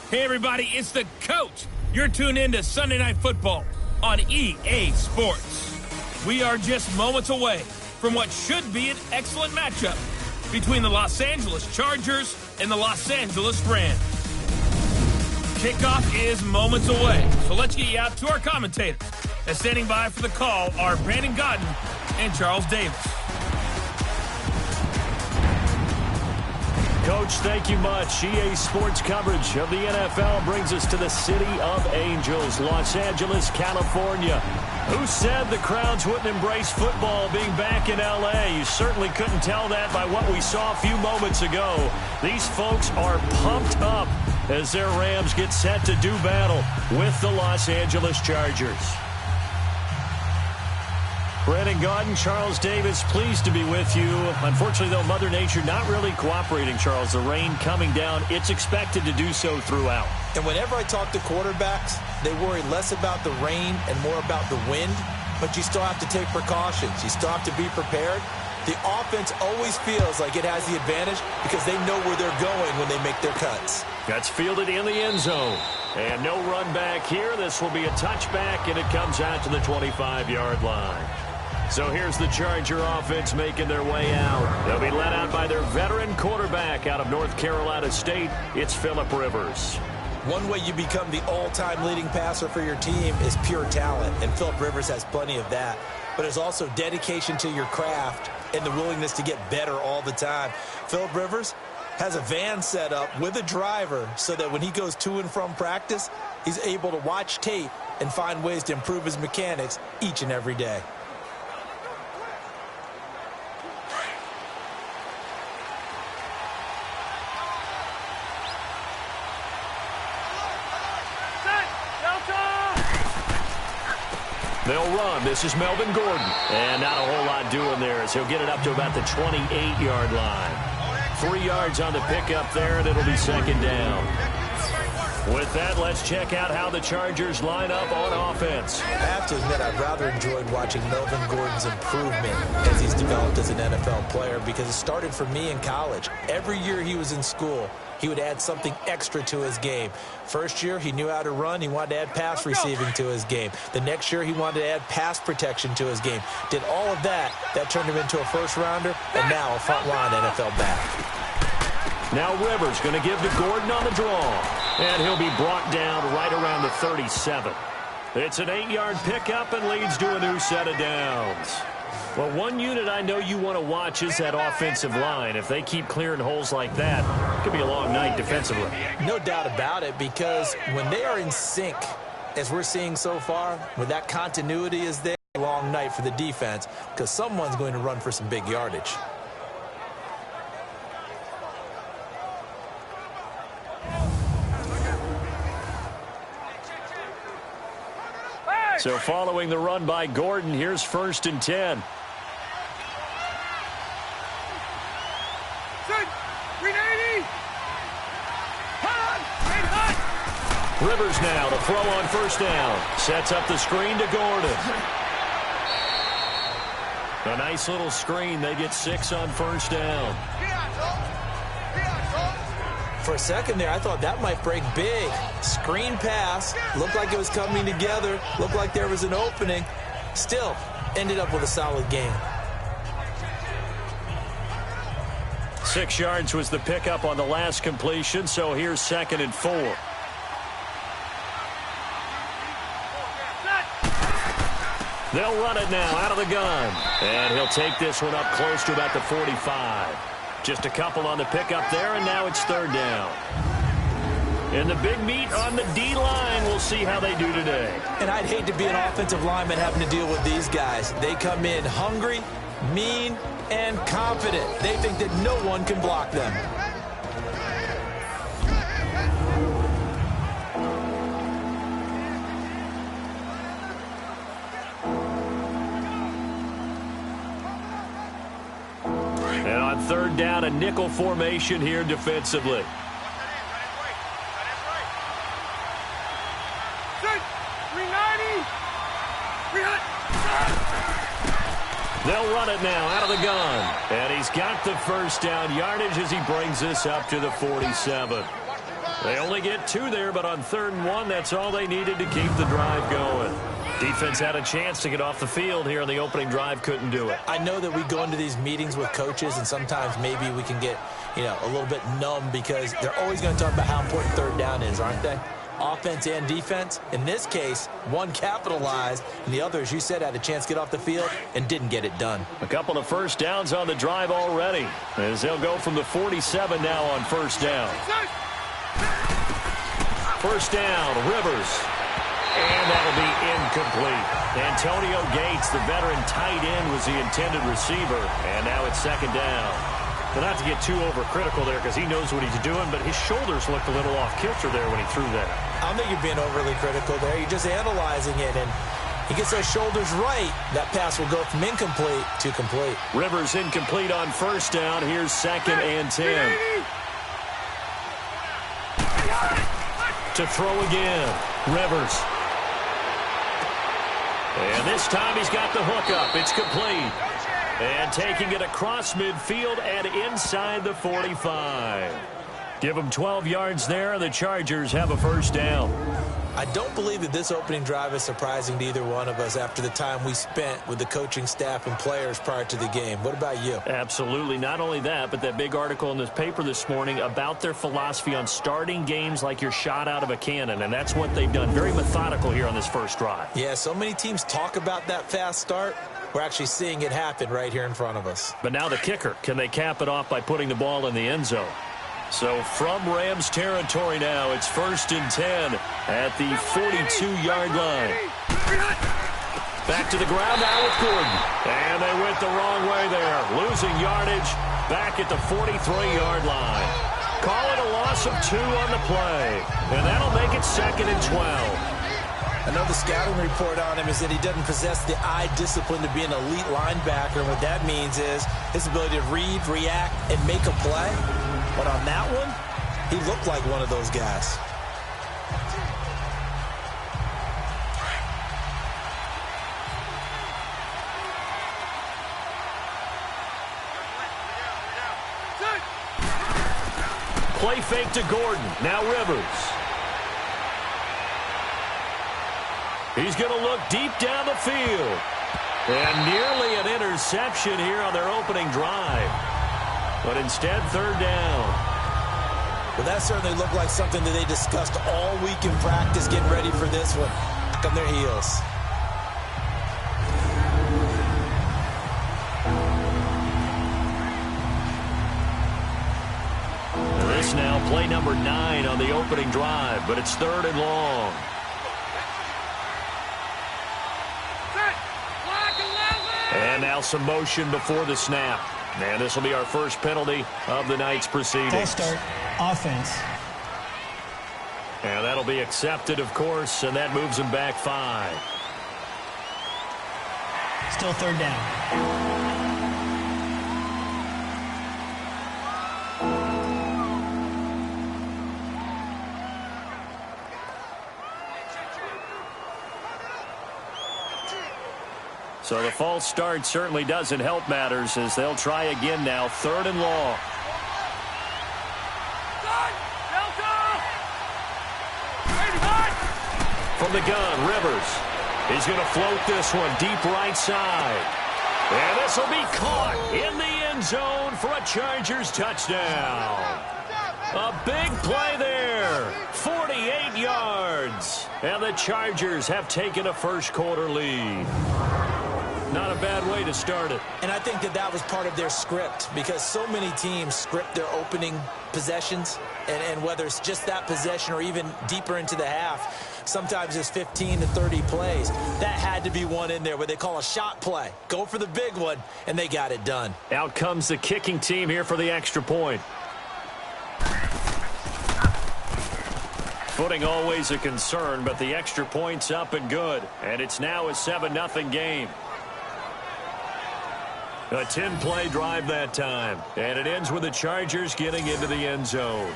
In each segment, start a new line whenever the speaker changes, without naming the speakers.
Hey everybody, it's the coach. You're tuned in to Sunday Night Football on EA Sports. We are just moments away from what should be an excellent matchup between the Los Angeles Chargers and the Los Angeles Rams. Kickoff is moments away, so let's get you out to our commentators. And standing by for the call are Brandon Godden and Charles Davis.
Coach, thank you much. EA Sports coverage of the NFL brings us to the City of Angels, Los Angeles, California. Who said the crowds wouldn't embrace football being back in L.A.? You certainly couldn't tell that by what we saw a few moments ago. These folks are pumped up as their Rams get set to do battle with the Los Angeles Chargers. Brandon Godden, Charles Davis, pleased to be with you. Unfortunately, though, Mother Nature not really cooperating, Charles. The rain coming down, it's expected to do so throughout.
And whenever I talk to quarterbacks, they worry less about the rain and more about the wind. But you still have to take precautions. You still have to be prepared. The offense always feels like it has the advantage because they know where they're going when they make their cuts.
That's fielded in the end zone. And no run back here. This will be a touchback, and it comes out to the 25-yard line. So here's the Charger offense making their way out. They'll be led out by their veteran quarterback out of North Carolina State. It's Phillip Rivers.
One way you become the all-time leading passer for your team is pure talent, and Phillip Rivers has plenty of that. But there's also dedication to your craft and the willingness to get better all the time. Phillip Rivers has a van set up with a driver so that when he goes to and from practice, he's able to watch tape and find ways to improve his mechanics each and every day.
They'll run. This is Melvin Gordon. And not a whole lot doing there as he'll get it up to about the 28-yard line. 3 yards on the pickup there, and it'll be second down. With that, let's check out how the Chargers line up on offense.
I have to admit, I've rather enjoyed watching Melvin Gordon's improvement as he's developed as an NFL player because it started for me in college. Every year he was in school, he would add something extra to his game. First year, he knew how to run. He wanted to add pass receiving to his game. The next year, he wanted to add pass protection to his game. Did all of that. That turned him into a first-rounder and now a front-line NFL back.
Now Rivers going to give to Gordon on the draw. And he'll be brought down right around the 37. It's an 8-yard pickup and leads to a new set of downs. Well, one unit I know you want to watch is that offensive line. If they keep clearing holes like that, it could be a long night defensively.
No doubt about it, because when they are in sync, as we're seeing so far, when that continuity is there, a long night for the defense, because someone's going to run for some big yardage.
So following the run by Gordon, here's 1st and 10. Rivers now to throw on 1st down. Sets up the screen to Gordon. A nice little screen. They get 6 on 1st down.
For a second there, I thought that might break big. Screen pass. Looked like it was coming together. Looked like there was an opening. Still, ended up with a solid game.
6 yards was the pickup on the last completion, so here's 2nd and 4. They'll run it now out of the gun. And he'll take this one up close to about the 45. Just a couple on the pickup there, and now it's 3rd down. And the big meat on the D-line. We'll see how they do today.
And I'd hate to be an offensive lineman having to deal with these guys. They come in hungry, mean, and confident. They think that no one can block them.
And on 3rd down, a nickel formation here defensively. They'll run it now out of the gun. And he's got the 1st down yardage as he brings this up to the 47. They only get 2 there, but on 3rd and 1, that's all they needed to keep the drive going. Defense had a chance to get off the field here on the opening drive, couldn't do it.
I know that we go into these meetings with coaches, and sometimes maybe we can get, a little bit numb because they're always going to talk about how important 3rd down is, aren't they? Offense and defense. In this case, one capitalized, and the other, as you said, had a chance to get off the field and didn't get it done.
A couple of first downs on the drive already, as they'll go from the 47 now on 1st down. 1st down, Rivers. And that'll be incomplete. Antonio Gates, the veteran tight end, was the intended receiver, and now it's 2nd down. But not to get too overcritical there because he knows what he's doing, but his shoulders looked a little off kilter there when he threw that.
I don't think you're being overly critical there. You're just analyzing it, and he gets those shoulders right. That pass will go from incomplete to complete.
Rivers incomplete on 1st down. Here's 2nd and 10. To throw again. Rivers. And this time he's got the hook up. It's complete. And taking it across midfield and inside the 45. Give them 12 yards there, and the Chargers have a 1st down.
I don't believe that this opening drive is surprising to either one of us after the time we spent with the coaching staff and players prior to the game. What about you?
Absolutely. Not only that, but that big article in this paper this morning about their philosophy on starting games like you're shot out of a cannon, and that's what they've done. Very methodical here on this first drive.
Yeah, so many teams talk about that fast start. We're actually seeing it happen right here in front of us.
But now the kicker. Can they cap it off by putting the ball in the end zone? So from Rams territory now, it's 1st and 10 at the 42-yard line. Back to the ground now with Gordon. And they went the wrong way there. Losing yardage back at the 43-yard line. Call it a loss of 2 on the play. And that'll make it 2nd and 12.
I know the scouting report on him is that he doesn't possess the eye discipline to be an elite linebacker. And what that means is his ability to read, react, and make a play. But on that one, he looked like one of those guys.
Play fake to Gordon. Now Rivers. He's going to look deep down the field. And nearly an interception here on their opening drive. But instead, 3rd down.
Well, that certainly looked like something that they discussed all week in practice, getting ready for this one. Back on their heels.
This now play number 9 on the opening drive, but it's 3rd and long. And now some motion before the snap. And this will be our first penalty of the night's proceedings.
False start, offense.
And that'll be accepted, of course, and that moves him back 5.
Still 3rd down.
So the false start certainly doesn't help matters as they'll try again now, 3rd and long. From the gun, Rivers. He's going to float this one deep right side. And this will be caught in the end zone for a Chargers touchdown. A big play there. 48 yards. And the Chargers have taken a first quarter lead. Not a bad way to start it.
And I think that that was part of their script because so many teams script their opening possessions. And whether it's just that possession or even deeper into the half, sometimes it's 15 to 30 plays. That had to be one in there where they call a shot play. Go for the big one, and they got it done.
Out comes the kicking team here for the extra point. Footing always a concern, but the extra point's up and good. And it's now a 7-0 game. A 10-play drive that time. And it ends with the Chargers getting into the end zone.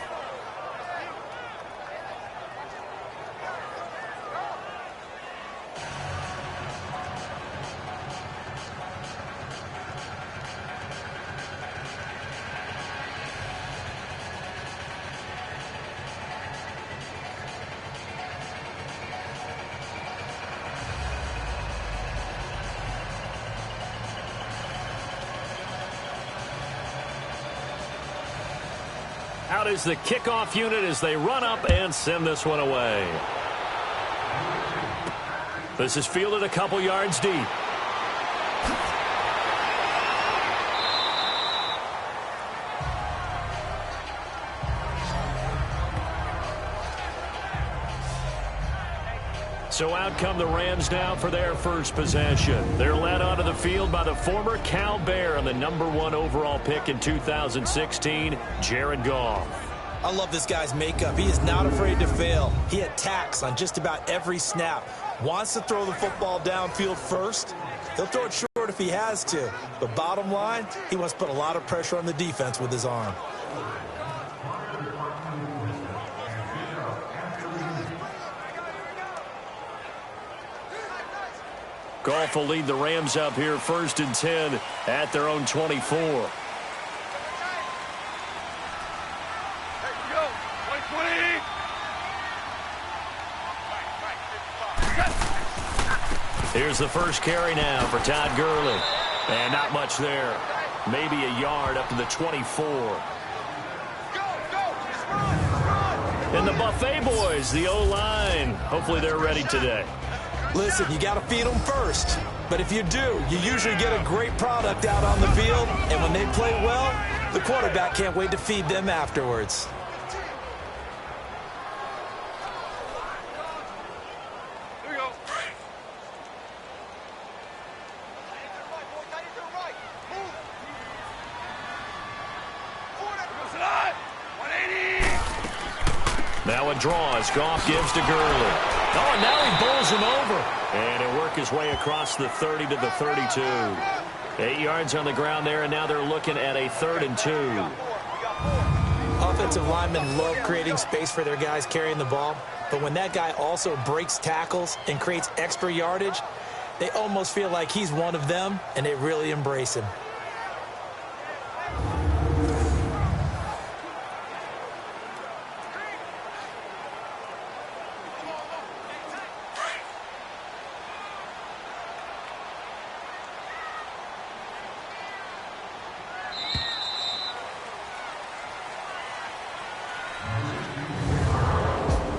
Out is the kickoff unit as they run up and send this one away. This is fielded a couple yards deep. So out come the Rams now for their first possession. They're led onto the field by the former Cal Bear and the #1 overall pick in 2016, Jared Goff.
I love this guy's makeup. He is not afraid to fail. He attacks on just about every snap. Wants to throw the football downfield first. He'll throw it short if he has to. But bottom line, he wants to put a lot of pressure on the defense with his arm.
Goff will lead the Rams up here 1st and 10 at their own 24. Here's the first carry now for Todd Gurley. And not much there. Maybe a yard up to the 24. And the Buffet boys, the O-line. Hopefully they're ready today.
Listen, you got to feed them first. But if you do, you usually get a great product out on the field. And when they play well, the quarterback can't wait to feed them afterwards.
Here we go.
Now a draw as Goff gives to Gurley. Oh, and now he bowls him over. And he'll work his way across the 30 to the 32. 8 yards on the ground there, and now they're looking at a 3rd and 2.
Offensive linemen love creating space for their guys carrying the ball. But when that guy also breaks tackles and creates extra yardage, they almost feel like he's one of them, and they really embrace him.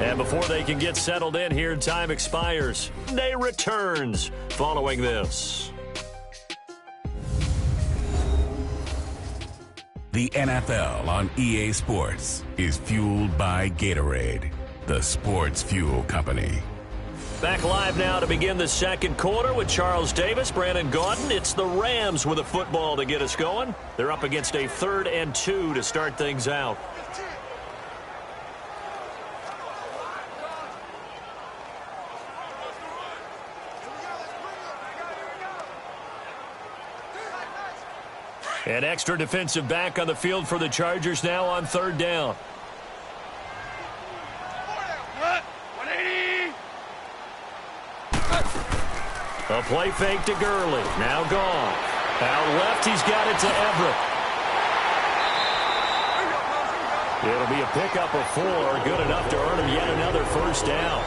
And before they can get settled in here, time expires. Day returns following this.
The NFL on EA Sports is fueled by Gatorade, the sports fuel company.
Back live now to begin the second quarter with Charles Davis, Brandon Gaudin. It's the Rams with a football to get us going. They're up against a 3rd and 2 to start things out. An extra defensive back on the field for the Chargers now on 3rd down. A play fake to Gurley. Now gone. Out left, he's got it to Everett. It'll be a pickup of 4, good enough to earn him yet another 1st down.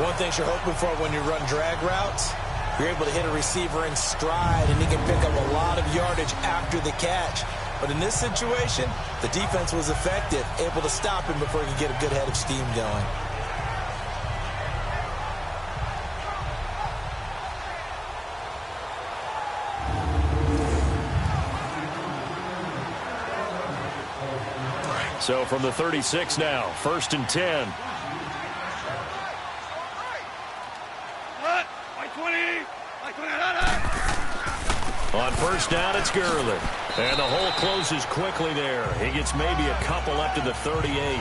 One thing you're hoping for when you run drag routes, you're able to hit a receiver in stride, and he can pick up a lot of yardage after the catch. But in this situation, the defense was effective, able to stop him before he could get a good head of steam going.
So from the 36 now, 1st and 10. On 1st down, it's Gurley. And the hole closes quickly there. He gets maybe a couple up to the 38.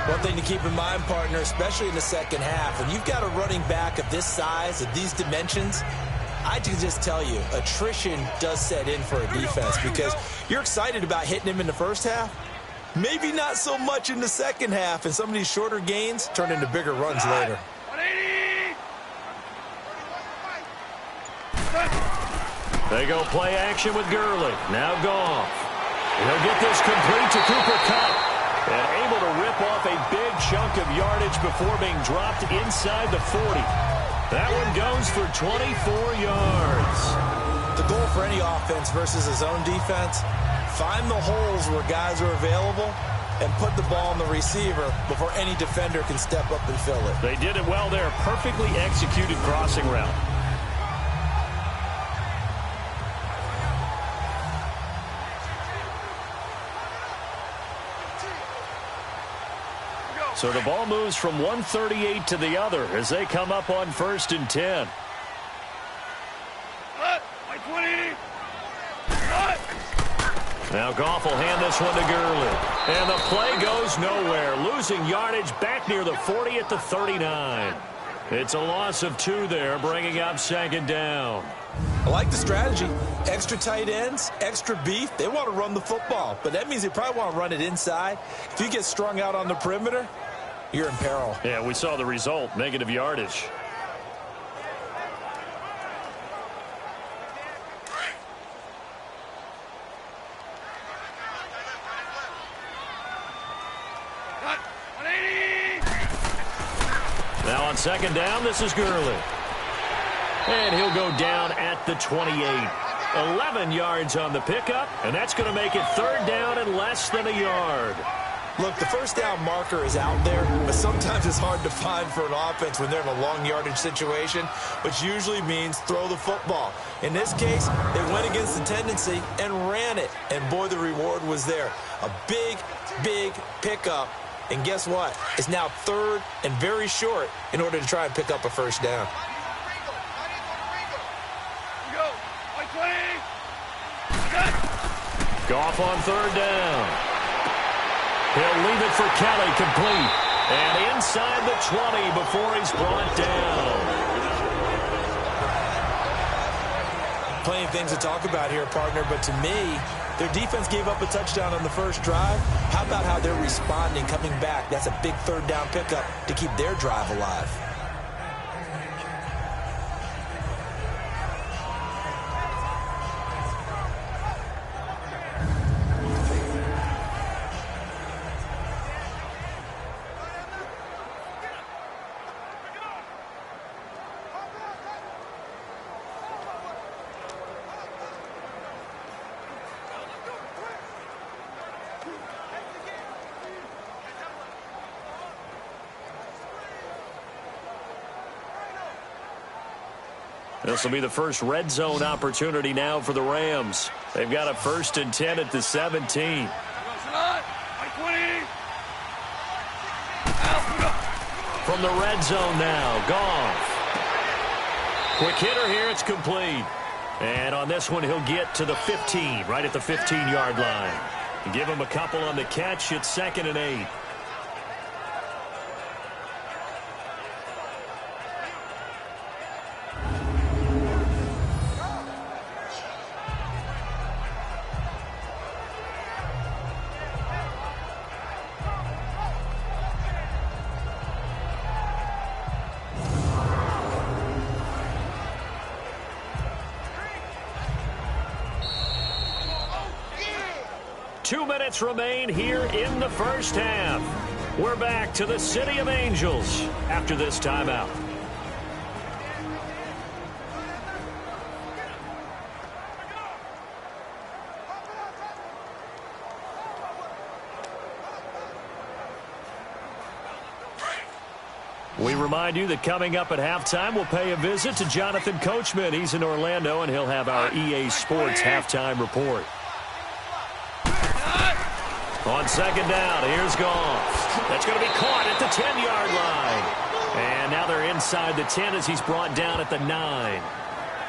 One thing to keep in mind, partner, especially in the second half, when you've got a running back of this size, of these dimensions, I can just tell you, attrition does set in for a defense because you're excited about hitting him in the first half. Maybe not so much in the second half, and some of these shorter gains turn into bigger runs later.
They go play action with Gurley. Now Goff. He'll get this complete to Cooper Kupp. And able to rip off a big chunk of yardage before being dropped inside the 40. That one goes for 24 yards.
The goal for any offense versus a zone defense, find the holes where guys are available and put the ball on the receiver before any defender can step up and fill it.
They did it well there. Perfectly executed crossing route. So the ball moves from 138 to the other as they come up on 1st and 10. Now Goff will hand this one to Gurley. And the play goes nowhere. Losing yardage back near the 40 at the 39. It's a loss of 2 there, bringing up 2nd down.
I like the strategy. Extra tight ends, extra beef. They want to run the football, but that means they probably want to run it inside. If you get strung out on the perimeter, you're in peril.
Yeah, we saw the result, negative yardage. Now on 2nd down, this is Gurley. And he'll go down at the 28. 11 yards on the pickup, and that's going to make it 3rd down and less than a yard.
Look, the first down marker is out there, but sometimes it's hard to find for an offense when they're in a long yardage situation, which usually means throw the football. In this case, they went against the tendency and ran it, and boy, the reward was there. A big, big pickup. And guess what? It's now 3rd and very short in order to try and pick up a 1st down.
Goff on 3rd down. He'll leave it for Kelly, complete. And inside the 20 before he's brought down.
Plenty of things to talk about here, partner, but to me, their defense gave up a touchdown on the first drive. How about how they're responding, coming back? That's a big 3rd down pickup to keep their drive alive.
This will be the first red zone opportunity now for the Rams. They've got a 1st and 10 at the 17. From the red zone now, Goff. Quick hitter here, it's complete. And on this one, he'll get to the 15, right at the 15-yard line. Give him a couple on the catch. It's 2nd and 8. Remain here in the first half. We're back to the City of Angels after this timeout. We remind you that coming up at halftime, we'll pay a visit to Jonathan Coachman. He's in Orlando, and he'll have our EA Sports halftime report. On 2nd down, here's Goff. That's going to be caught at the 10-yard line. And now they're inside the 10 as he's brought down at the 9.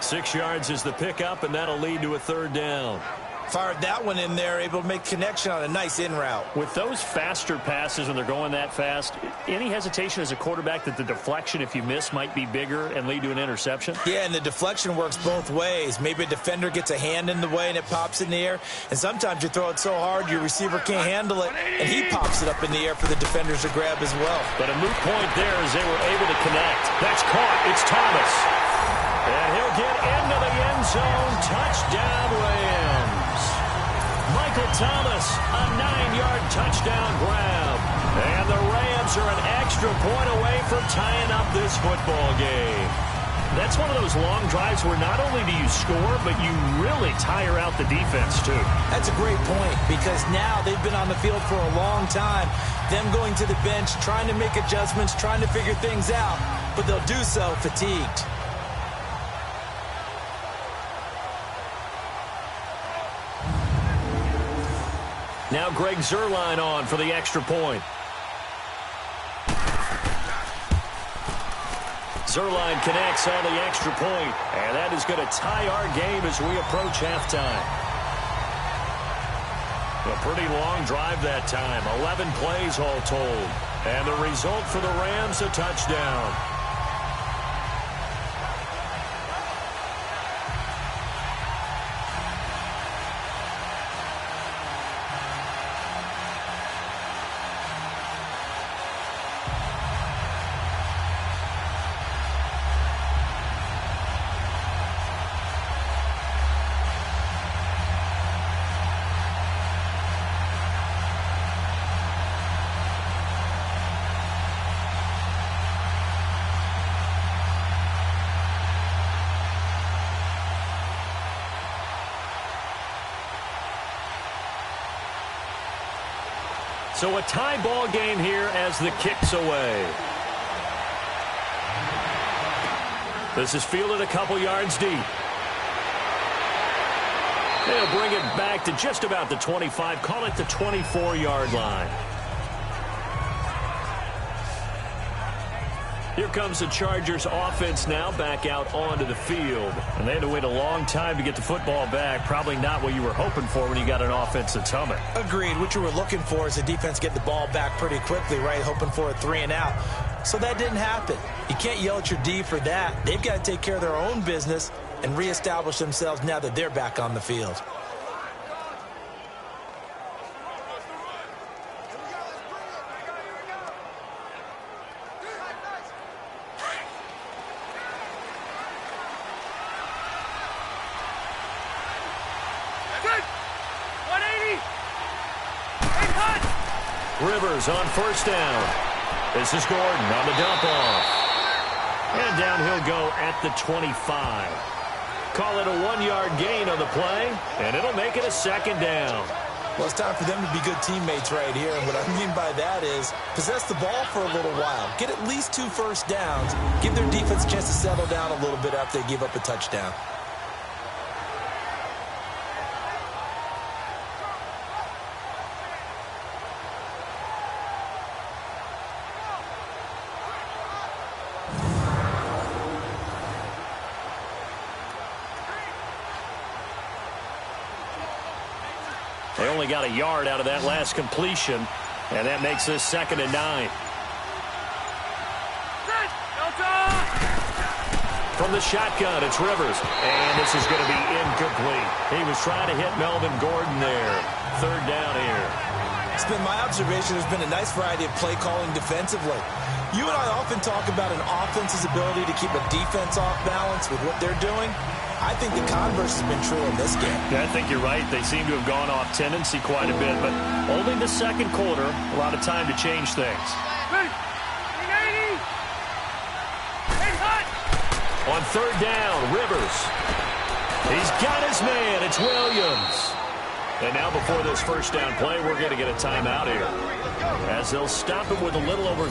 6 yards is the pickup, and that'll lead to a 3rd down.
Fired that one in there, able to make connection on a nice in route.
With those faster passes when they're going that fast, any hesitation as a quarterback that the deflection, if you miss, might be bigger and lead to an interception?
Yeah, and the deflection works both ways. Maybe a defender gets a hand in the way and it pops in the air. And sometimes you throw it so hard your receiver can't handle it, and he pops it up in the air for the defenders to grab as well.
But a moot point there as they were able to connect. That's caught. It's Thomas. And he'll get into the end zone. Touchdown, Rams. Michael Thomas, a 9-yard touchdown grab. And the Rams are an extra point away from tying up this football game. That's one of those long drives where not only do you score, but you really tire out the defense, too.
That's a great point, because now they've been on the field for a long time. Them going to the bench, trying to make adjustments, trying to figure things out, but they'll do so fatigued.
Now Greg Zuerlein on for the extra point. Zuerlein connects on the extra point, and that is going to tie our game as we approach halftime. A pretty long drive that time, 11 plays all told. And the result for the Rams, a touchdown. So a tie ball game here as the kick's away. This is fielded a couple yards deep. They'll bring it back to just about the 25, call it the 24-yard line. Here comes the Chargers offense now back out onto the field. And they had to wait a long time to get the football back. Probably not what you were hoping for when you got an offense that's humming.
Agreed. What you were looking for is the defense get the ball back pretty quickly, right? Hoping for a 3-and-out. So that didn't happen. You can't yell at your D for that. They've got to take care of their own business and reestablish themselves now that they're back on the field.
Rivers on first down. This is Gordon on the dump off. And down he'll go at the 25. Call it a 1-yard gain on the play, and it'll make it a second down.
Well, it's time for them to be good teammates right here. And what I mean by that is possess the ball for a little while. Get at least 2 first downs. Give their defense a chance to settle down a little bit after they give up a touchdown.
They only got a yard out of that last completion, and that makes this 2nd and 9. From the shotgun, it's Rivers, and this is going to be incomplete. He was trying to hit Melvin Gordon there. 3rd down here.
It's been my observation there's been a nice variety of play calling defensively. You and I often talk about an offense's ability to keep a defense off balance with what they're doing. I think the converse has been true in this game.
Yeah, I think you're right. They seem to have gone off tendency quite a bit, but only the 2nd quarter, a lot of time to change things. On 3rd down, Rivers. He's got his man. It's Williams. And now before this first down play, we're going to get a timeout here, as they'll stop him with a little over.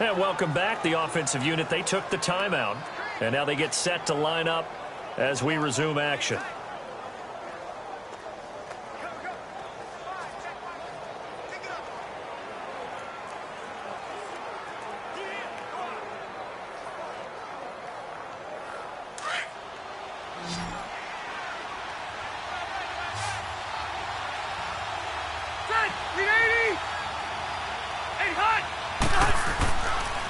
And welcome back. The offensive unit, they took the timeout. And now they get set to line up as we resume action.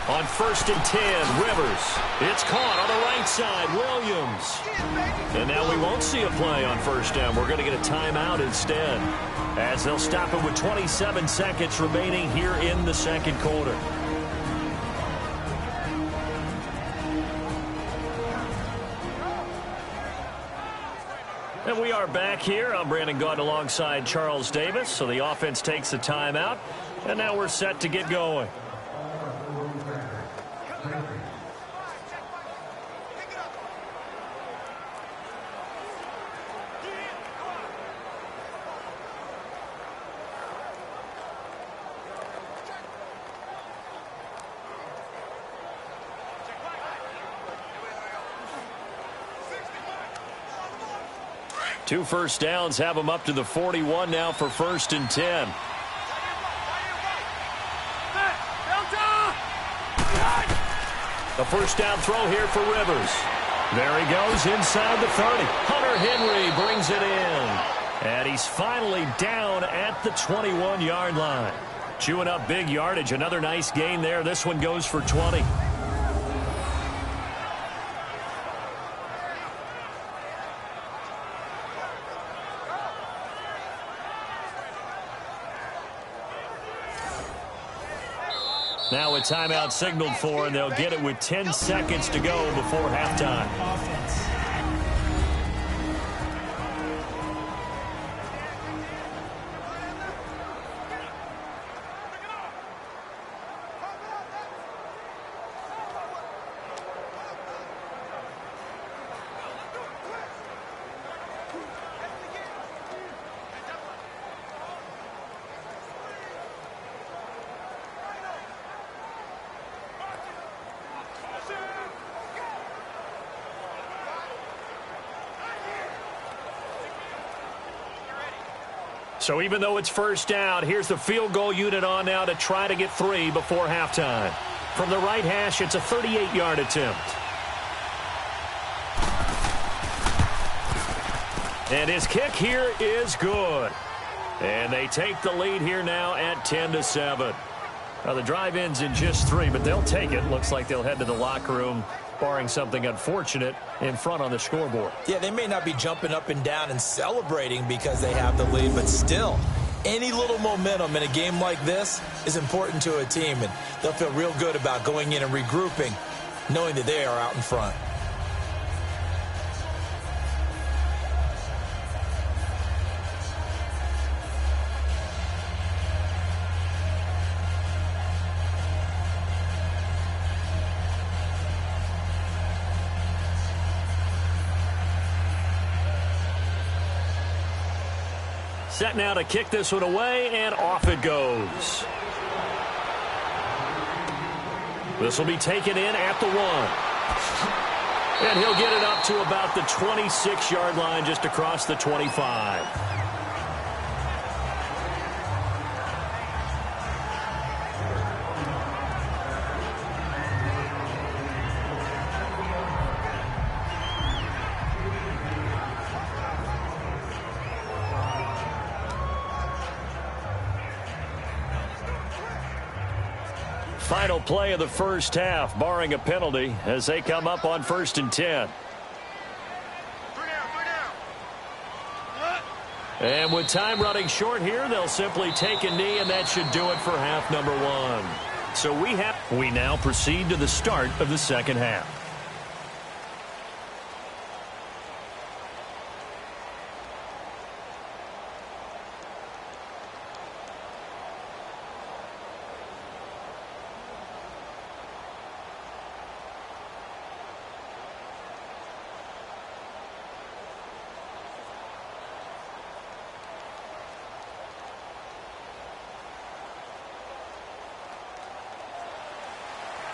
On 1st and 10, Rivers. It's caught on the right side, Williams. And now we won't see a play on 1st down. We're going to get a timeout instead, as they'll stop it with 27 seconds remaining here in the 2nd quarter. And we are back here. I'm Brandon Gaunt alongside Charles Davis. So the offense takes the timeout, and now we're set to get going. Two first downs have them up to the 41 now for 1st and 10. The first down throw here for Rivers. There he goes inside the 30. Hunter Henry brings it in. And he's finally down at the 21-yard line. Chewing up big yardage. Another nice gain there. This one goes for 20. Now a timeout signaled for, and they'll get it with 10 seconds to go before halftime.
Offense.
So even though it's first down, here's the field goal unit on now to try to get 3 before halftime. From the right hash, it's a 38-yard attempt. And his kick here is good. And they take the lead here now at 10-7. Now the drive ends in just 3, but they'll take it. Looks like they'll head to the locker room, barring something unfortunate in front on the scoreboard.
Yeah, they may not be jumping up and down and celebrating because they have the lead, but still, any little momentum in a game like this is important to a team, and they'll feel real good about going in and regrouping, knowing that they are out in front.
Set now to kick this one away, and off it goes. This will be taken in at the 1. And he'll get it up to about the 26-yard line, just across the 25. Final play of the first half, barring a penalty, as they come up on 1st and 10. And with time running short here, they'll simply take a knee, and that should do it for half number 1. So we now proceed to the start of the second half.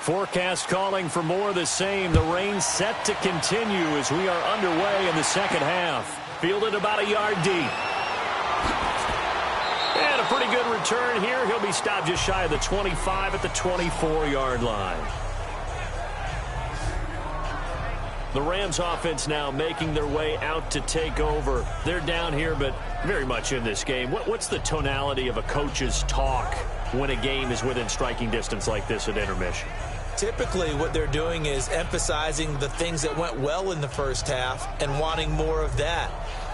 Forecast calling for more of the same. The rain set to continue as we are underway in the second half. Fielded about a yard deep. And a pretty good return here. He'll be stopped just shy of the 25 at the 24-yard line. The Rams offense now making their way out to take over. They're down here, but very much in this game. What's the tonality of a coach's talk when a game is within striking distance like this at intermission?
Typically, what they're doing is emphasizing the things that went well in the first half and wanting more of that.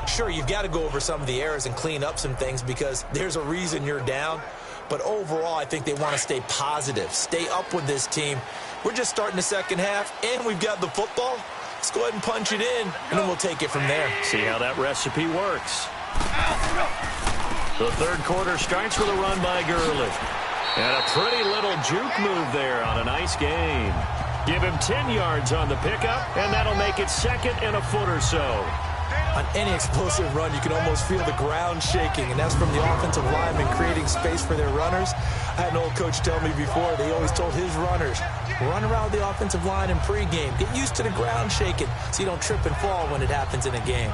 Sure, you've got to go over some of the errors and clean up some things because there's a reason you're down. But overall, I think they want to stay positive, stay up with this team. We're just starting the second half, and we've got the football. Let's go ahead and punch it in, and then we'll take it from there.
See how that recipe works. The third quarter starts with a run by Gurley. And a pretty little juke move there on a nice gain. Give him 10 yards on the pickup, and that'll make it 2nd and a foot or so.
On any explosive run, you can almost feel the ground shaking, and that's from the offensive linemen creating space for their runners. I had an old coach tell me before, they always told his runners, run around the offensive line in pregame. Get used to the ground shaking so you don't trip and fall when it happens in a game.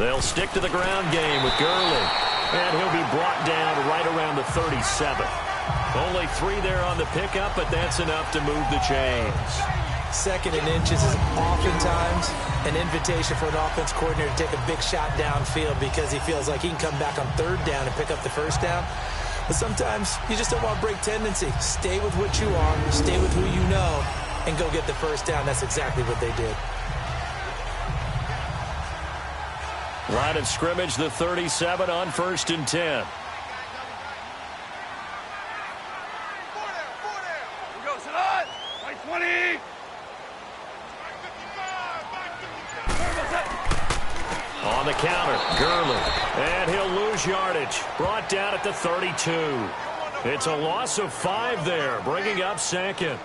They'll stick to the ground game with Gurley. And he'll be brought down right around the 37. Only 3 there on the pickup, but that's enough to move the chains.
2nd and inches is oftentimes an invitation for an offense coordinator to take a big shot downfield because he feels like he can come back on 3rd down and pick up the 1st down. But sometimes you just don't want to break tendency. Stay with what you are, stay with who you know, and go get the 1st down. That's exactly what they did.
Line of scrimmage, the 37 on 1st and 10. On the counter, Gurley. And he'll lose yardage. Brought down at the 32. It's a loss of 5 there, bringing up 2nd.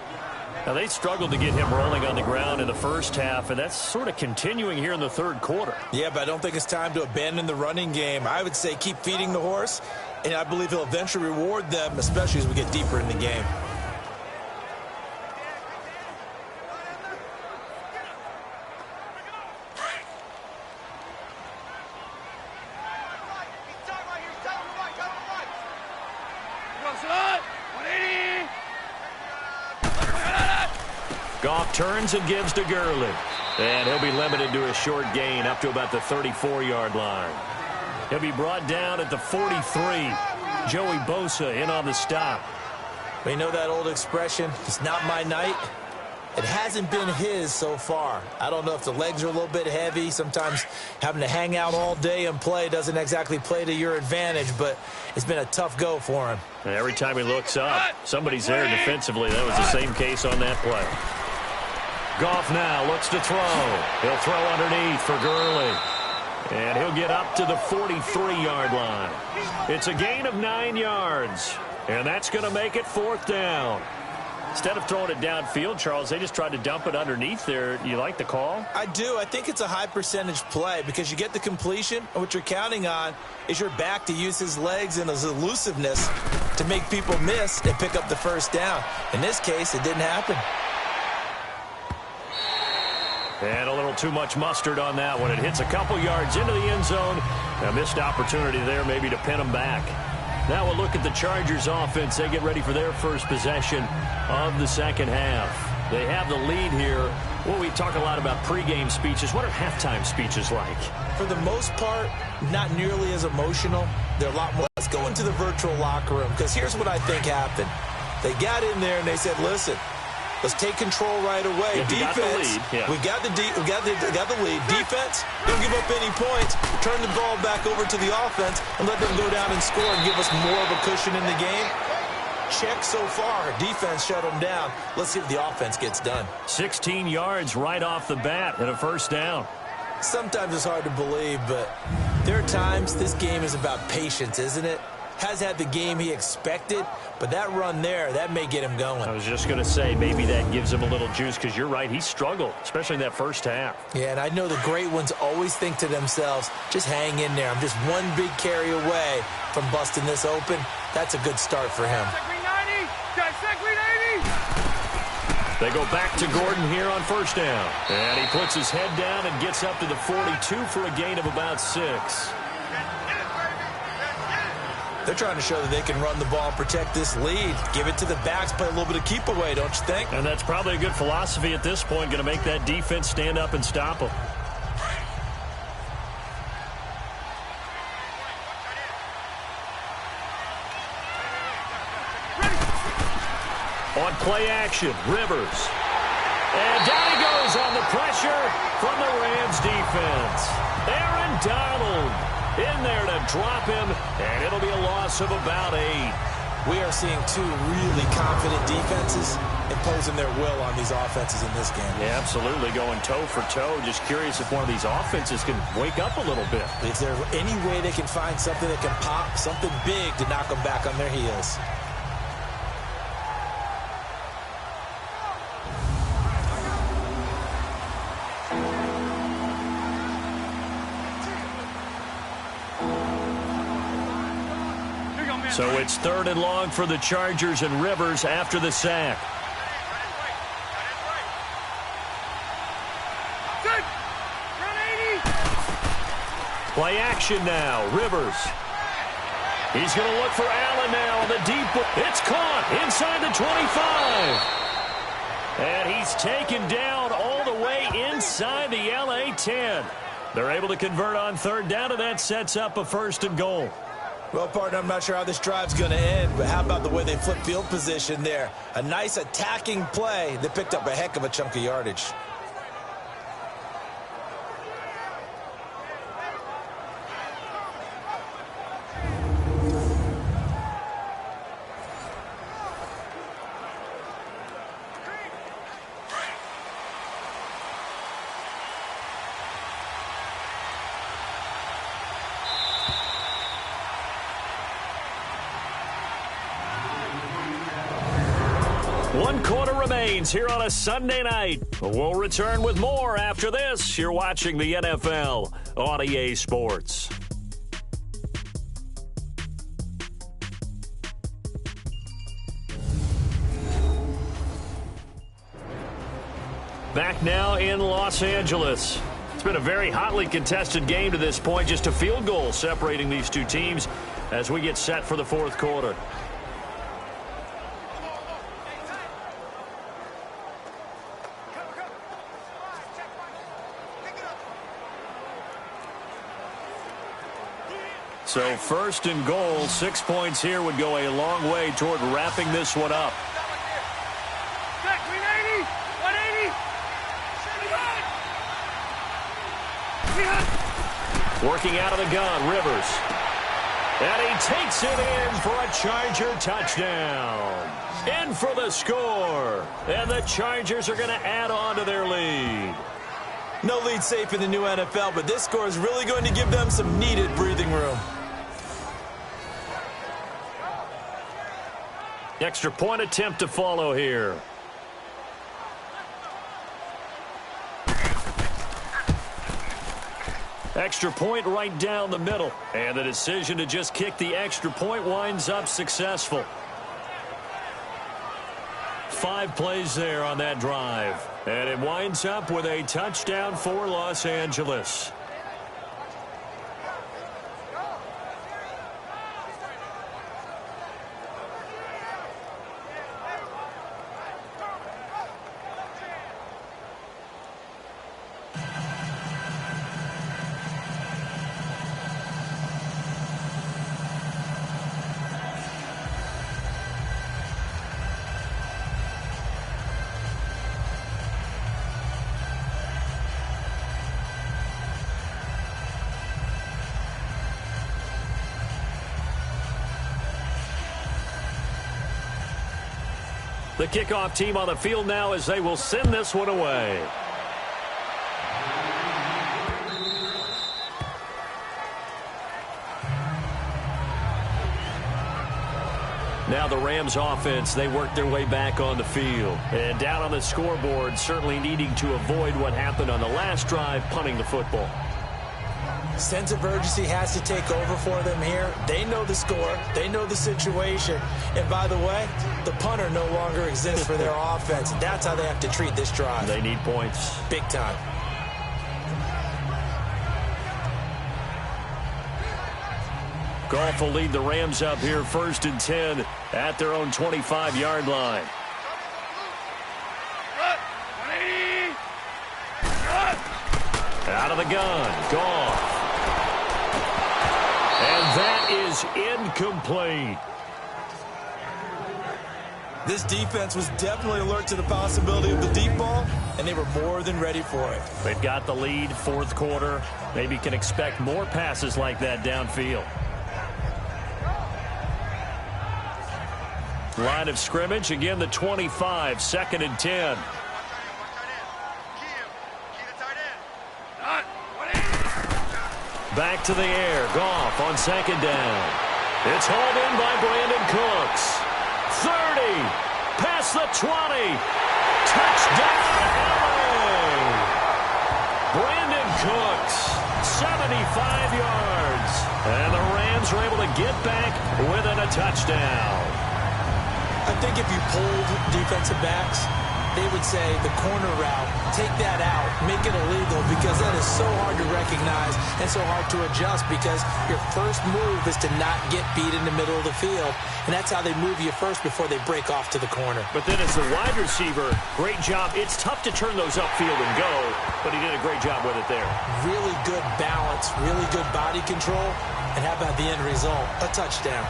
Now, they struggled to get him rolling on the ground in the first half, and that's sort of continuing here in the 3rd quarter.
Yeah, but I don't think it's time to abandon the running game. I would say keep feeding the horse, and I believe he'll eventually reward them, especially as we get deeper in the game.
Goff turns and gives to Gurley. And he'll be limited to a short gain up to about the 34-yard line. He'll be brought down at the 43. Joey Bosa in on the stop.
We know that old expression, it's not my night. It hasn't been his so far. I don't know if the legs are a little bit heavy. Sometimes having to hang out all day and play doesn't exactly play to your advantage, but it's been a tough go for him.
And every time he looks up, somebody's there defensively. That was the same case on that play. Goff now looks to throw. He'll throw underneath for Gurley. And he'll get up to the 43-yard line. It's a gain of 9 yards. And that's going to make it 4th down. Instead of throwing it downfield, Charles, they just tried to dump it underneath there. You like the call?
I do. I think it's a high percentage play because you get the completion, and what you're counting on is your back to use his legs and his elusiveness to make people miss and pick up the 1st down. In this case, it didn't happen.
And a little too much mustard on that one. It hits a couple yards into the end zone. A missed opportunity there maybe to pin them back. Now we'll look at the Chargers offense. They get ready for their first possession of the 2nd half. They have the lead here. Well, we talk a lot about pregame speeches. What are halftime speeches like?
For the most part, not nearly as emotional. They're a lot more. Let's go into the virtual locker room because here's what I think happened. They got in there and they said, listen, let's take control right away. Defense, we got the lead. Defense, don't give up any points. Turn the ball back over to the offense and let them go down and score and give us more of a cushion in the game. Check so far. Defense shut them down. Let's see if the offense gets done.
16 yards right off the bat and a 1st down.
Sometimes it's hard to believe, but there are times this game is about patience, isn't it? Has had the game he expected, but that run there, that may get him going.
I was just going to say maybe that gives him a little juice because you're right, he struggled, especially in that first half.
Yeah, and I know the great ones always think to themselves, just hang in there. I'm just one big carry away from busting this open. That's a good start for him.
They go back to Gordon here on 1st down. And he puts his head down and gets up to the 42 for a gain of about 6.
They're trying to show that they can run the ball and protect this lead. Give it to the backs, play a little bit of keep away, don't you think?
And that's probably a good philosophy at this point, going to make that defense stand up and stop them. On play action, Rivers. And down he goes on the pressure from the Rams defense. Aaron Donald in there to drop him, and it'll be a loss of about 8.
We are seeing two really confident defenses imposing their will on these offenses in this game.
Yeah, absolutely, going toe for toe. Just curious if one of these offenses can wake up a little bit.
Is there any way they can find something that can pop, something big to knock them back on their heels?
So it's 3rd and long for the Chargers, and Rivers after the sack. Play action now. Rivers. He's going to look for Allen now on the deep. It's caught inside the 25. And he's taken down all the way inside the LA 10. They're able to convert on 3rd down, and that sets up a 1st and goal.
Well, partner, I'm not sure how this drive's going to end, but how about the way they flip field position there? A nice attacking play that picked up a heck of a chunk of yardage.
One quarter remains here on a Sunday night. We'll return with more after this. You're watching the NFL on EA Sports. Back now in Los Angeles. It's been a very hotly contested game to this point. Just a field goal separating these two teams as we get set for the 4th quarter. So 1st and goal, 6 points here would go a long way toward wrapping this one up. Working out of the gun, Rivers. And he takes it in for a Charger touchdown. In for the score. And the Chargers are going to add on to their lead.
No lead safe in the new NFL, but this score is really going to give them some needed breathing room.
Extra point attempt to follow here. Extra point right down the middle. And the decision to just kick the extra point winds up successful. 5 plays there on that drive. And it winds up with a touchdown for Los Angeles. The kickoff team on the field now as they will send this one away. Now the Rams offense, they work their way back on the field. And down on the scoreboard, certainly needing to avoid what happened on the last drive, punting the football.
Sense of urgency has to take over for them here. They know the score. They know the situation. And by the way, the punter no longer exists for their offense. That's how they have to treat this drive.
They need points.
Big time.
Goff will lead the Rams up here 1st and 10 at their own 25-yard line. Out of the gun. Goff. And that is incomplete.
This defense was definitely alert to the possibility of the deep ball, and they were more than ready for it.
They've got the lead, 4th quarter. Maybe can expect more passes like that downfield. Line of scrimmage, again the 25, 2nd and 10. Back to the air. Goff on 2nd down. It's hauled in by Brandon Cooks. 30. Past the 20. Touchdown, LA. Brandon Cooks, 75 yards. And the Rams are able to get back within a touchdown.
I think if you polled defensive backs, they would say the corner route, take that out, make it illegal, because that is so hard to recognize and so hard to adjust, because your first move is to not get beat in the middle of the field, and that's how they move you first before they break off to the corner.
But then as the wide receiver, great job. It's tough to turn those upfield and go, but he did a great job with it there.
Really good balance, really good body control, and how about the end result? A touchdown.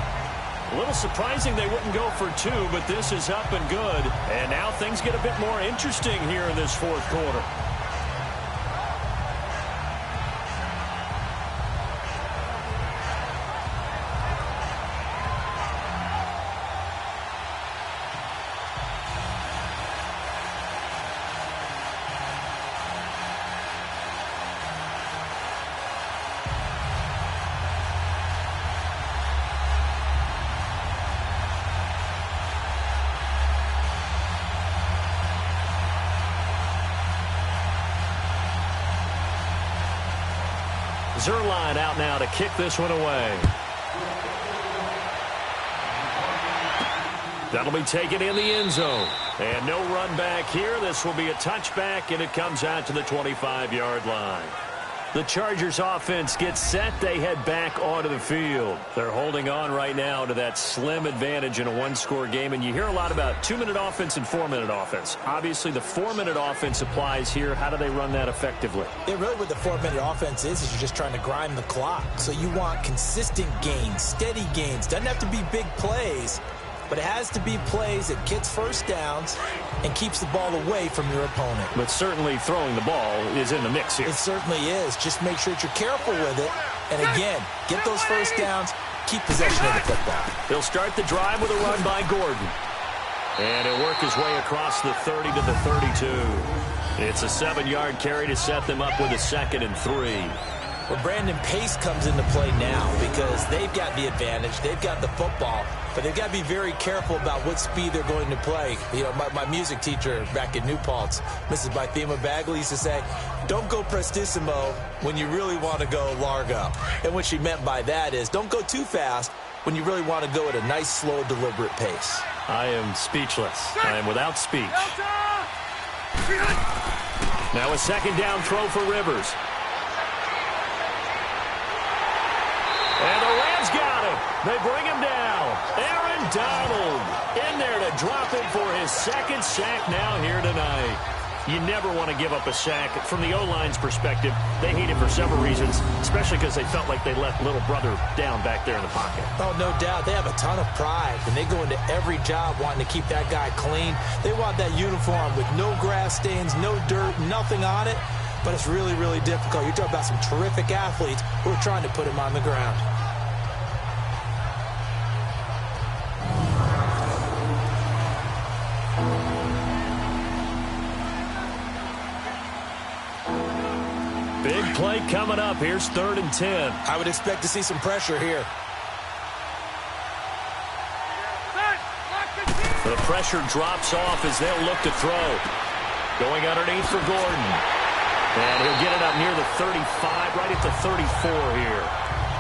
A little surprising they wouldn't go for 2, but this is up and good. And now things get a bit more interesting here in this 4th quarter. Zerline out now to kick this one away. That'll be taken in the end zone. And no run back here. This will be a touchback, and it comes out to the 25-yard line. The Chargers offense gets set. They head back onto the field. They're holding on right now to that slim advantage in a one-score game. And you hear a lot about 2-minute offense and 4-minute offense. Obviously, the 4-minute offense applies here. How do they run that effectively?
Yeah, really what the 4-minute offense is you're just trying to grind the clock. So you want consistent gains, steady gains. Doesn't have to be big plays, but it has to be plays that gets first downs and keeps the ball away from your opponent.
But certainly throwing the ball is in the mix here.
It certainly is. Just make sure that you're careful with it. And again, get those first downs, keep possession of the football.
He'll start the drive with a run by Gordon. And he'll work his way across the 30 to the 32. It's a 7-yard carry to set them up with a 2nd and 3.
Well, Brandon, pace comes into play now because they've got the advantage. They've got the football, but they've got to be very careful about what speed they're going to play. You know, my music teacher back in New Paltz, Mrs. Bythema Bagley, used to say, don't go prestissimo when you really want to go largo. And what she meant by that is don't go too fast when you really want to go at a nice, slow, deliberate pace.
I am speechless. I am without speech. Now a 2nd down throw for Rivers. And the Rams got him. They bring him down. Aaron Donald in there to drop him for his 2nd sack now here tonight. You never want to give up a sack. From the O-line's perspective, they hate it for several reasons, especially because they felt like they let little brother down back there in the pocket.
Oh, no doubt. They have a ton of pride, and they go into every job wanting to keep that guy clean. They want that uniform with no grass stains, no dirt, nothing on it. But it's really, really difficult. You're talking about some terrific athletes who are trying to put him on the ground.
Big play coming up. Here's 3rd and 10.
I would expect to see some pressure here.
The pressure drops off as they'll look to throw. Going underneath for Gordon. And he'll get it up near the 35, right at the 34 here.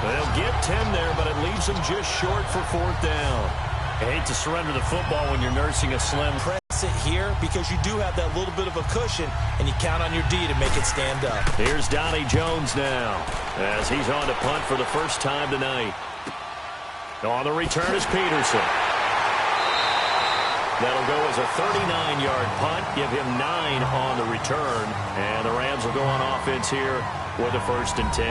They'll get 10 there, but it leaves them just short for 4th down. I hate to surrender the football when you're nursing a slim.
Press it here because you do have that little bit of a cushion, and you count on your D to make it stand up. Here's
Donnie Jones now as he's on to punt for the first time tonight. On the return is Peterson. That'll go as a 39-yard punt, give him 9 on the return, and the Rams will go on offense here with a 1st and 10.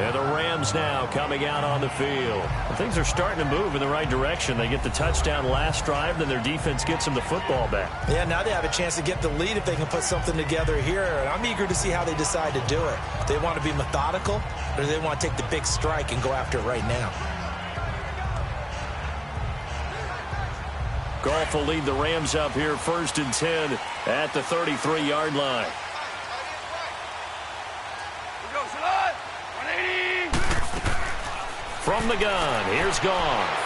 And the Rams now coming out on the field. Well, things are starting to move in the right direction. They get the touchdown last drive, then their defense gets them the football back.
Yeah, now they have a chance to get the lead if they can put something together here. And I'm eager to see how they decide to do it. Do they want to be methodical, or do they want to take the big strike and go after it right now?
Goff will lead the Rams up here 1st and 10 at the 33-yard line. From the gun, here's Goff.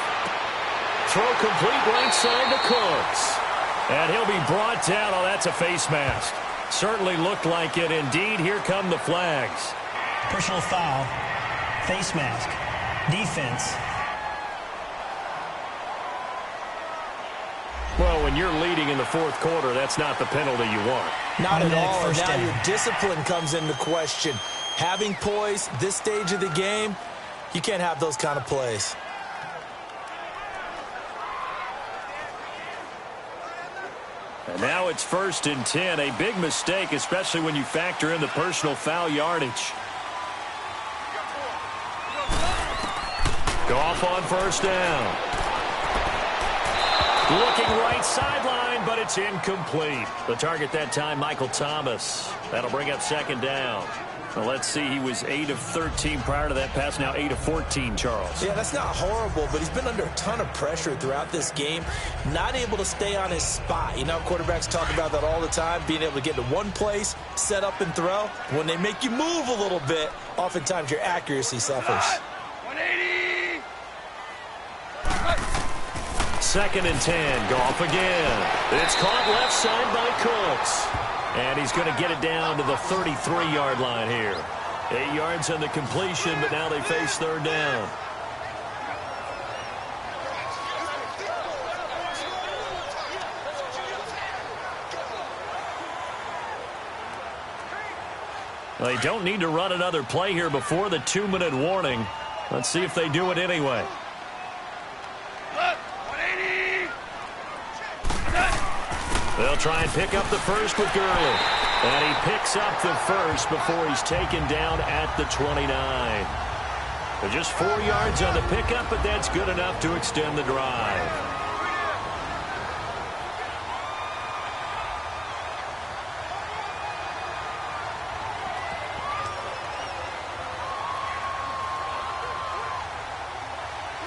Throw complete right side to Cooks. And he'll be brought down. Oh, that's a face mask. Certainly looked like it. Indeed, here come the flags.
Personal foul, face mask, defense.
Well, when you're leading in the 4th quarter, that's not the penalty you want.
Not at all.
First
Now
down.
your discipline comes into question. Having poise this stage of the game, you can't have those kind of plays.
And now it's 1st and 10. A big mistake, especially when you factor in the personal foul yardage. Goff on 1st down. Looking right sideline, but it's incomplete. The target that time, Michael Thomas. That'll bring up 2nd down. Well, let's see, he was 8 of 13 prior to that pass, now 8 of 14, Charles.
Yeah, that's not horrible, but he's been under a ton of pressure throughout this game, not able to stay on his spot. You know, quarterbacks talk about that all the time, being able to get to one place, set up and throw. When they make you move a little bit, oftentimes your accuracy suffers.
180.
2nd and 10, Goff again. It's caught left side by Cooks. And he's going to get it down to the 33-yard line here. 8 yards on the completion, but now they face 3rd down. Well, they don't need to run another play here before the 2-minute warning. Let's see if they do it anyway.
180.
They'll try and pick up the first with Gurley. And he picks up the first before he's taken down at the 29. But just 4 yards on the pickup, but that's good enough to extend the drive.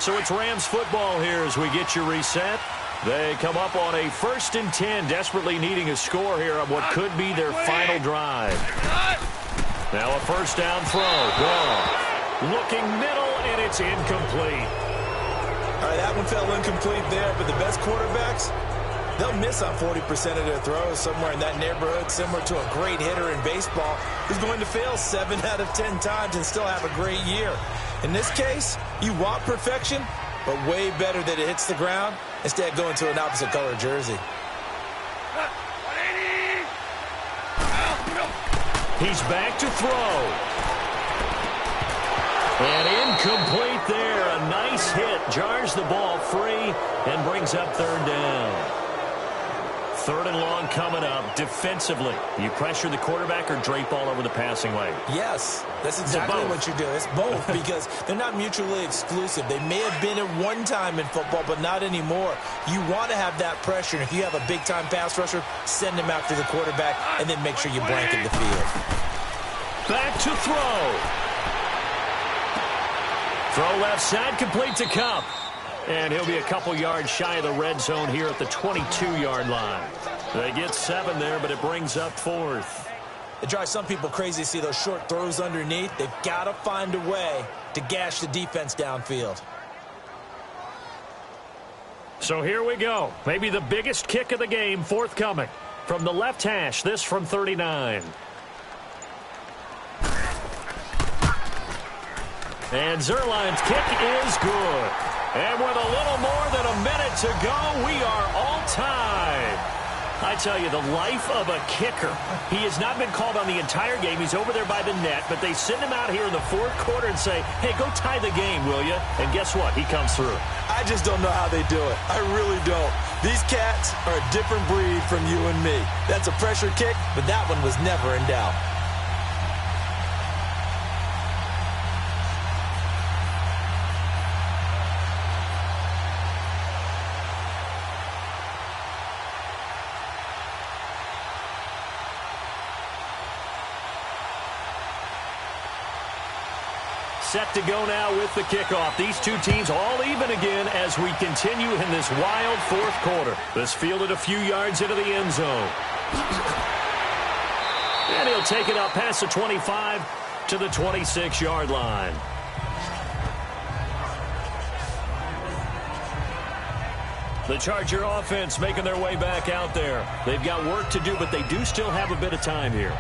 So it's Rams football here as we get you reset. They come up on a 1st and 10, desperately needing a score here on what could be their final drive. Now a 1st down throw. Goff looking middle, and it's incomplete.
All right, that one fell incomplete there, but the best quarterbacks, they'll miss on 40% of their throws, somewhere in that neighborhood, similar to a great hitter in baseball who's going to fail 7 out of 10 times and still have a great year. In this case, you want perfection, but way better that it hits the ground instead of going to an opposite color jersey.
180.
He's back to throw. And incomplete there. A nice hit. Jars the ball free and brings up 3rd down. 3rd and long coming up. Defensively, you pressure the quarterback or drape all over the passing lane?
Yes, that's exactly what you do. It's both because they're not mutually exclusive. They may have been at one time in football, but not anymore. You want to have that pressure. And if you have a big-time pass rusher, send him after the quarterback and then make sure you blanket the field.
Back to throw. Throw left side, complete to Cup. And he'll be a couple yards shy of the red zone here at the 22-yard line. They get 7 there, but it brings up 4th.
It drives some people crazy to see those short throws underneath. They've got to find a way to gash the defense downfield.
So here we go. Maybe the biggest kick of the game forthcoming. From the left hash, this from 39. And Zerline's kick is good. And with a little more than a minute to go, we are all tied. I tell you, the life of a kicker. He has not been called on the entire game. He's over there by the net, but they send him out here in the 4th quarter and say, hey, go tie the game, will you? And guess what? He comes through.
I just don't know how they do it. I really don't. These cats are a different breed from you and me. That's a pressure kick, but that one was never in doubt.
set to go now with the kickoff. These two teams all even again as we continue in this wild fourth quarter. This fielded a few yards into the end zone. And he'll take it up past the 25 to the 26-yard line. The Charger offense making their way back out there. They've got work to do, but they do still have a bit of time here.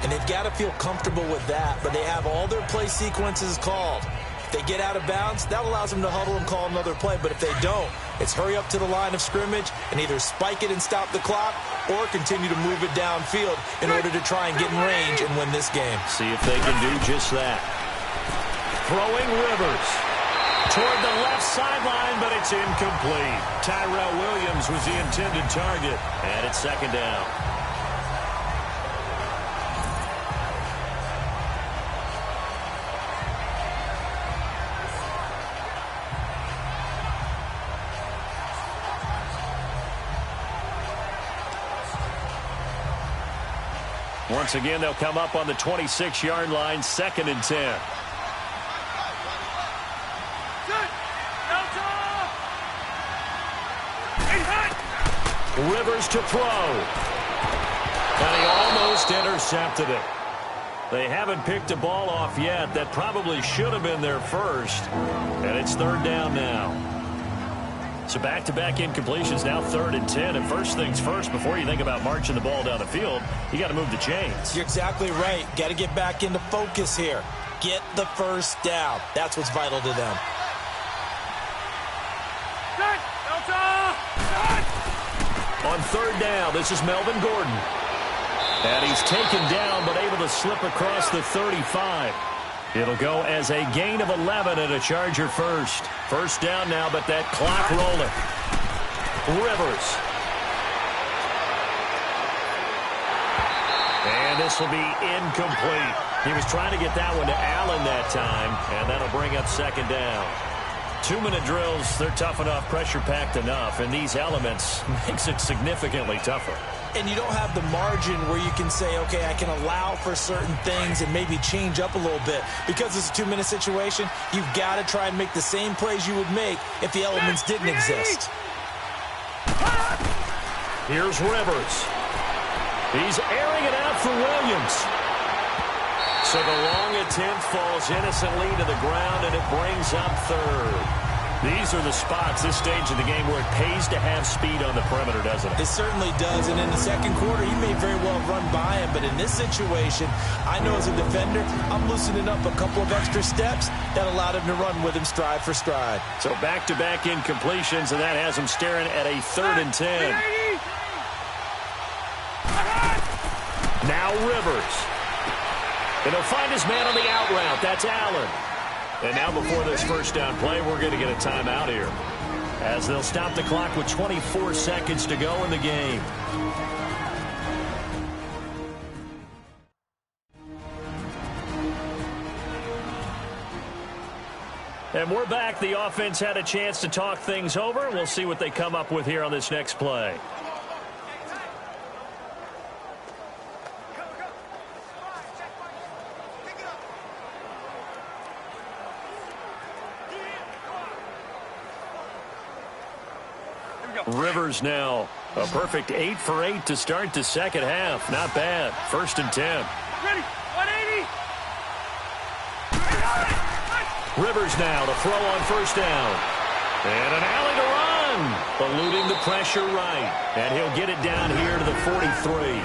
And they've got to feel comfortable with that, but they have all their play sequences called. If they get out of bounds, that allows them to huddle and call another play. But if they don't, it's hurry up to the line of scrimmage and either spike it and stop the clock or continue to move it downfield in order to try and get in range and win this game.
See if they can do just that. Throwing Rivers toward the left sideline, but it's incomplete. Tyrell Williams was the intended target, and it's second down. Once again, they'll come up on the 26-yard line, 2nd and 10. Rivers to throw. And he almost intercepted it. They haven't picked a ball off yet. That probably should have been their first. And it's 3rd down now. So back-to-back incompletions, now 3rd and 10. And first things first, before you think about marching the ball down the field, you got to move the chains.
You're exactly right. Got to get back into focus here. Get the first down. That's what's vital to them.
On 3rd down, this is Melvin Gordon. And he's taken down, but able to slip across the 35. It'll go as a gain of 11 and a Charger first. First down now, but that clock rolling. Rivers. And this will be incomplete. He was trying to get that one to Allen that time, and that'll bring up 2nd down. 2-minute drills, they're tough enough, pressure-packed enough, and these elements makes it significantly tougher.
And you don't have the margin where you can say, okay, I can allow for certain things and maybe change up a little bit. Because it's a 2-minute situation, you've got to try and make the same plays you would make if the elements didn't exist.
Here's Rivers. He's airing it out for Williams. So the long attempt falls innocently to the ground, and it brings up 3rd. These are the spots, this stage of the game, where it pays to have speed on the perimeter, doesn't it?
It certainly does, and in the second quarter, he may very well run by him, but in this situation, I know as a defender, I'm loosening up a couple of extra steps that allowed him to run with him stride for stride.
So back-to-back incompletions, and that has him staring at a 3rd and 10. Now Rivers. And he'll find his man on the out route. That's Allen. And now before this first down play, we're going to get a timeout here, as they'll stop the clock with 24 seconds to go in the game. And we're back. The offense had a chance to talk things over. We'll see what they come up with here on this next play. Rivers now a perfect 8 for 8 to start the second half. Not bad. 1st and 10.
Ready, 180.
Rivers now to throw on 1st down. And an alley to run. Eluding the pressure right. And he'll get it down here to the 43.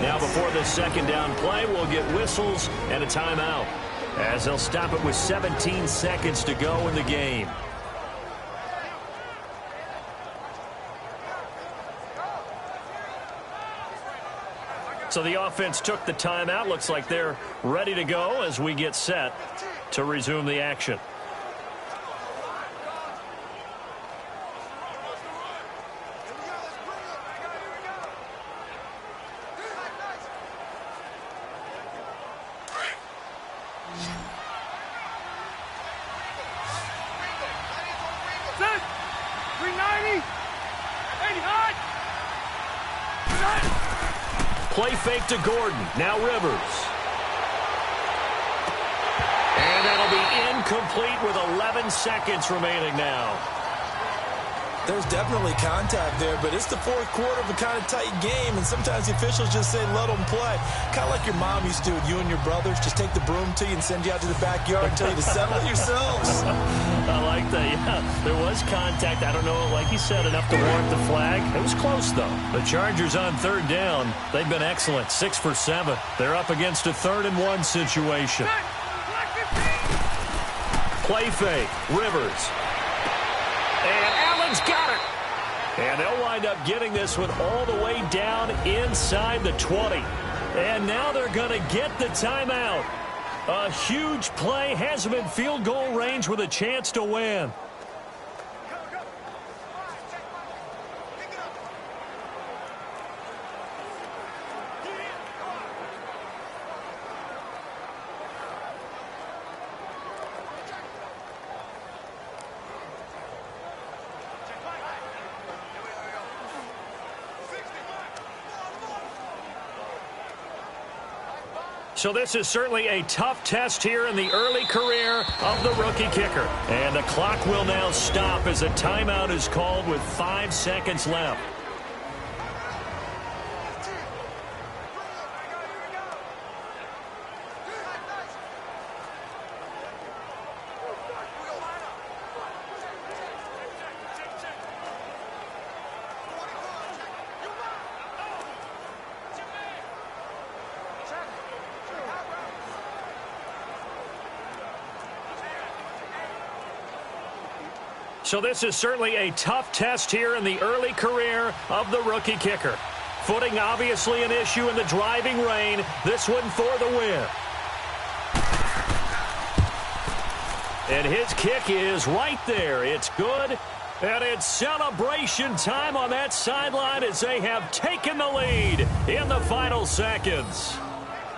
Now before this 2nd down play, we'll get whistles and a timeout, as they'll stop it with 17 seconds to go in the game. So the offense took the timeout. Looks like they're ready to go as we get set to resume the action.
Set. 390. 80 hot. Set.
Play fake to Gordon. Now Rivers. And It'll be incomplete with 11 seconds remaining now.
There's definitely contact there, but it's the fourth quarter of a kind of tight game, and sometimes the officials just say, let them play. Kind of like your mom used to do with you and your brothers. Just take the broom to you and send you out to the backyard and tell you to settle it yourselves.
I like that, yeah. There was contact. I don't know, like you said, enough to warrant the flag. It was close, though. The Chargers on third down. They've been excellent, 6 for 7. They're up against a 3rd-and-1 situation. Play fake. Rivers. And Allen's got it. And they'll wind up getting this one all the way down inside the 20. And now they're going to get the timeout. A huge play has them in field goal range with a chance to win. So this is certainly a tough test here in the early career of the rookie kicker. And the clock will now stop as a timeout is called with 5 seconds left. So this is certainly a tough test here in the early career of the rookie kicker. Footing obviously an issue in the driving rain. This one for the win. And his kick is right there. It's good. And it's celebration time on that sideline as they have taken the lead in the final seconds.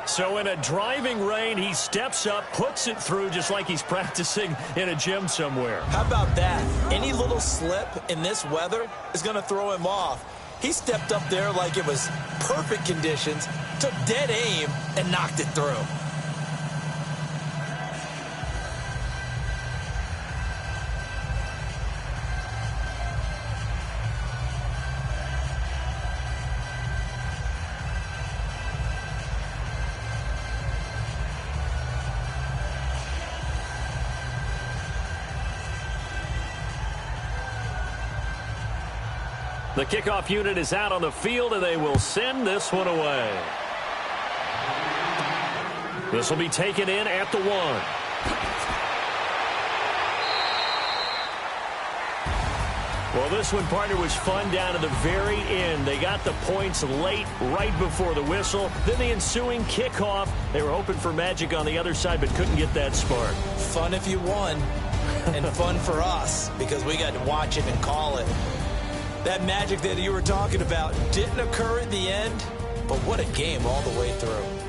So in a driving rain, he steps up, puts it through just like he's practicing in a gym somewhere.
How about that? Any little slip in this weather is going to throw him off. He stepped up there like it was perfect conditions, took dead aim, and knocked it through.
The kickoff unit is out on the field, and they will send this one away. This will be taken in at the 1. Well, this one, partner, was fun down to the very end. They got the points late, right before the whistle. Then the ensuing kickoff. They were hoping for magic on the other side, but couldn't get that spark.
Fun if you won, and fun for us, because we got to watch it and call it. That magic that you were talking about didn't occur at the end, but what a game all the way through.